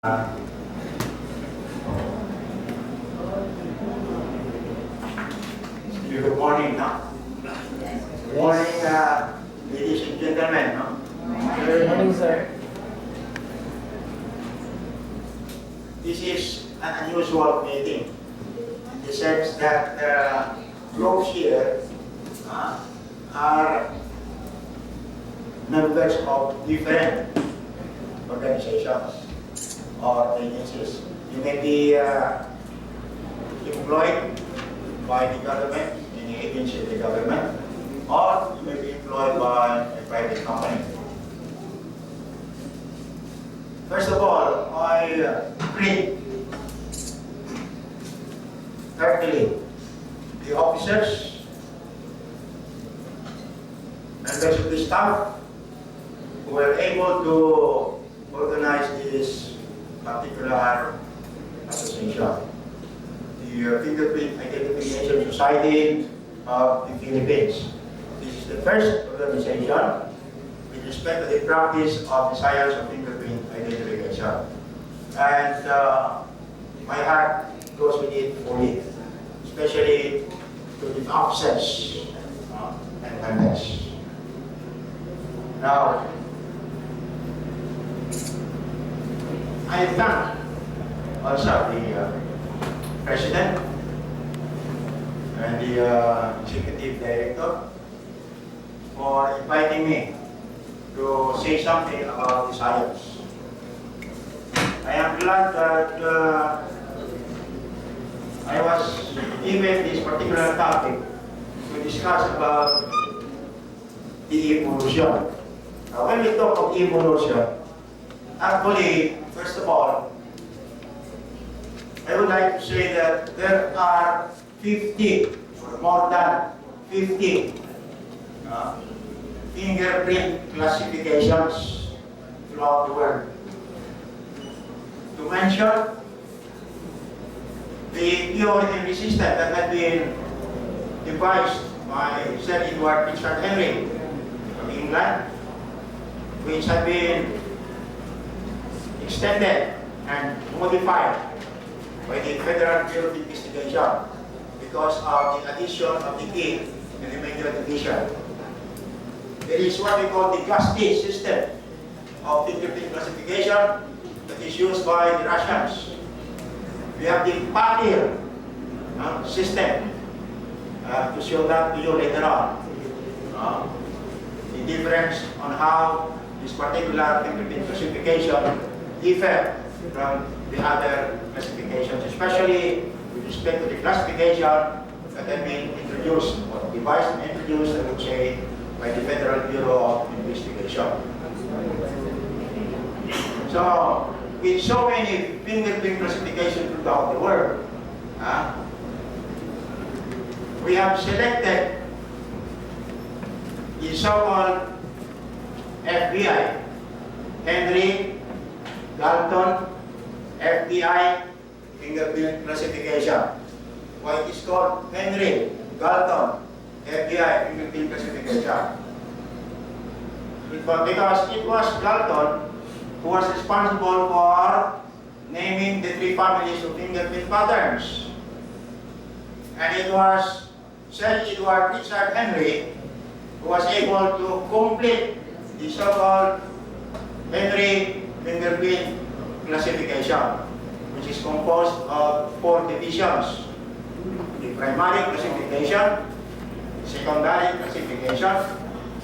Good morning, no? Good morning, ladies and gentlemen, no? Good morning, sir. This is an unusual meeting in the sense that groups here are members of different organizations or agencies. You may be employed by the government, any agency of the government, or you may be employed by a private company. First of all, I greet heartily the officers, members of the staff who were able to organize this particular association, the Fingerprint Identification Society of the Philippines. This is the first organization with respect to the practice of the science of fingerprint identification. And my heart goes with it fully, especially to the officers and members. Now, I thank also the President and the Executive Director for inviting me to say something about the science. I am glad that I was given this particular topic to discuss about the evolution. Now, when we talk of evolution, actually, first of all, I would like to say that there are 50 or more than 50 fingerprint classifications throughout the world. To mention the pure and system that had been devised by Sir Edward Richard Henry of England, which had been extended and modified by the Federal Bureau of Investigation because of the addition of the key and the major division. There is what we call the GASTI system of fingerprint classification that is used by the Russians. We have the PATIR system to show that to you later on. The difference on how this particular fingerprint classification differ from the other classifications, especially with respect to the classification that had been introduced, or devised and introduced, I would say, by the Federal Bureau of Investigation. So, with so many fingerprint classifications throughout the world, we have selected the so-called FBI, Henry Galton FBI fingerprint classification. Why it is called Henry Galton FBI fingerprint classification? Because it was Galton who was responsible for naming the three families of fingerprint patterns. And it was Sir Edward Richard Henry who was able to complete the so-called Henry fingerprint classification, which is composed of 4 divisions: the primary classification, secondary classification,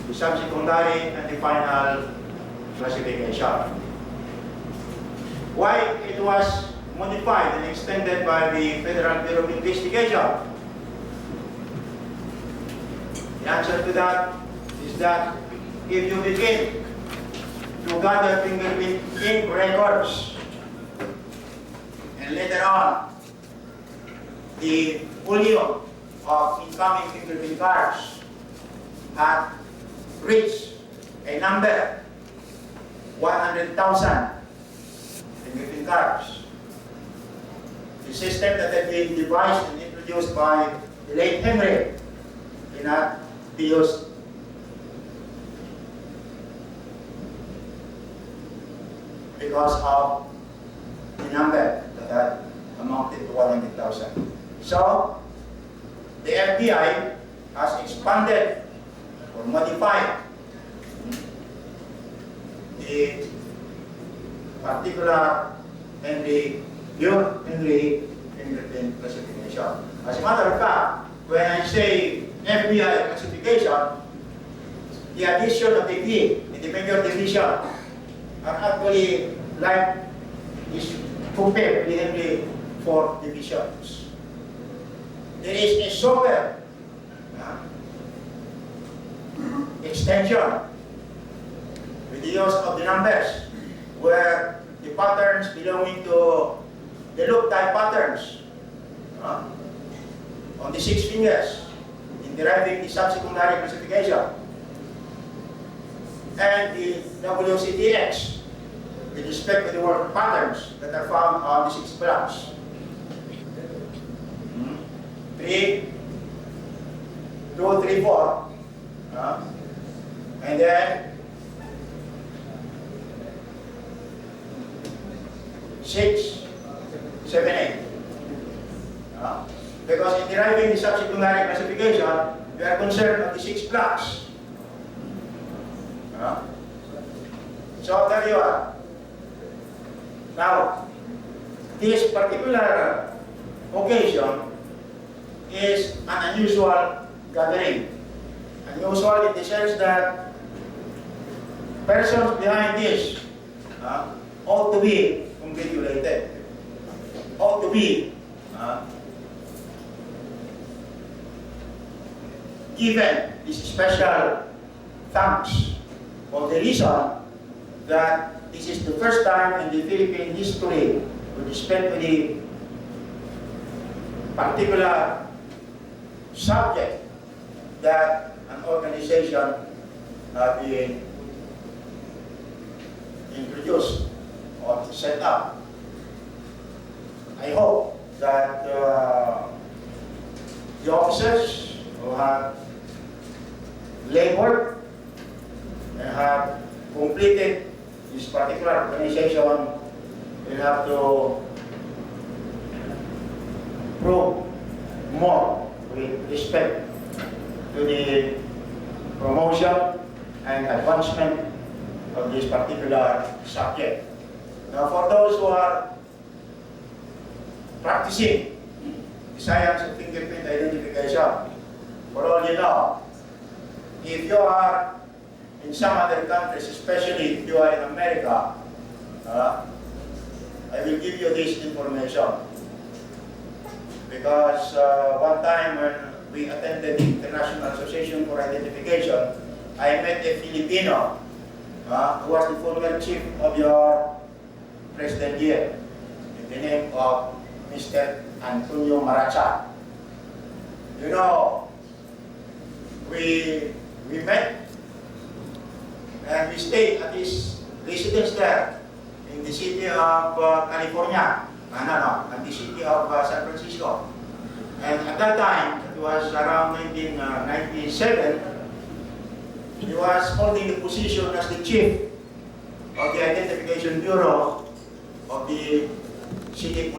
the subsecondary, and the final classification. Why it was modified and extended by the Federal Bureau of Investigation? The answer to that is that if you begin to gather fingerprint ink records, and later on the volume of incoming fingerprint cards had reached a number 100,000 fingerprint cards. The system that had been devised and introduced by the late Henry cannot be used because of the number that had amounted to 100,000. So, the FBI has expanded or modified the particular and the pure fingerprint classification. As a matter of fact, when I say FBI classification, the addition of the key in the major division are actually like is compared within the 4 divisions. There is a sober extension with the use of the numbers where the patterns belonging to the loop type patterns on the 6 fingers in deriving the subsecondary classification, and the WCTX with respect to the word patterns that are found on the 6 blocks. 3, 2, 3, 4, and then 6, 7, 8. Because in deriving the subsecondary classification, we are concerned of the 6 blocks. So there you are. Now, this particular occasion is an unusual gathering. Unusual in the sense that persons behind this ought to be congratulated, ought to be given this special thanks for the reason that this is the first time in the Philippine history with respect to the particular subject that an organization has been introduced or set up. I hope that the officers who have labored and have completed this particular organization will have to prove more with respect to the promotion and advancement of this particular subject. Now, for those who are practicing the science of fingerprint identification, for all you know, if you are in some other countries, especially if you are in America, I will give you this information. Because one time when we attended the International Association for Identification, I met a Filipino who was the former chief of your president here, in the name of Mr. Antonio Maracha. You know, we met and we stayed at his residence there in the city of California, and the city of San Francisco. And at that time, it was around 1997, he was holding the position as the chief of the Identification Bureau of the city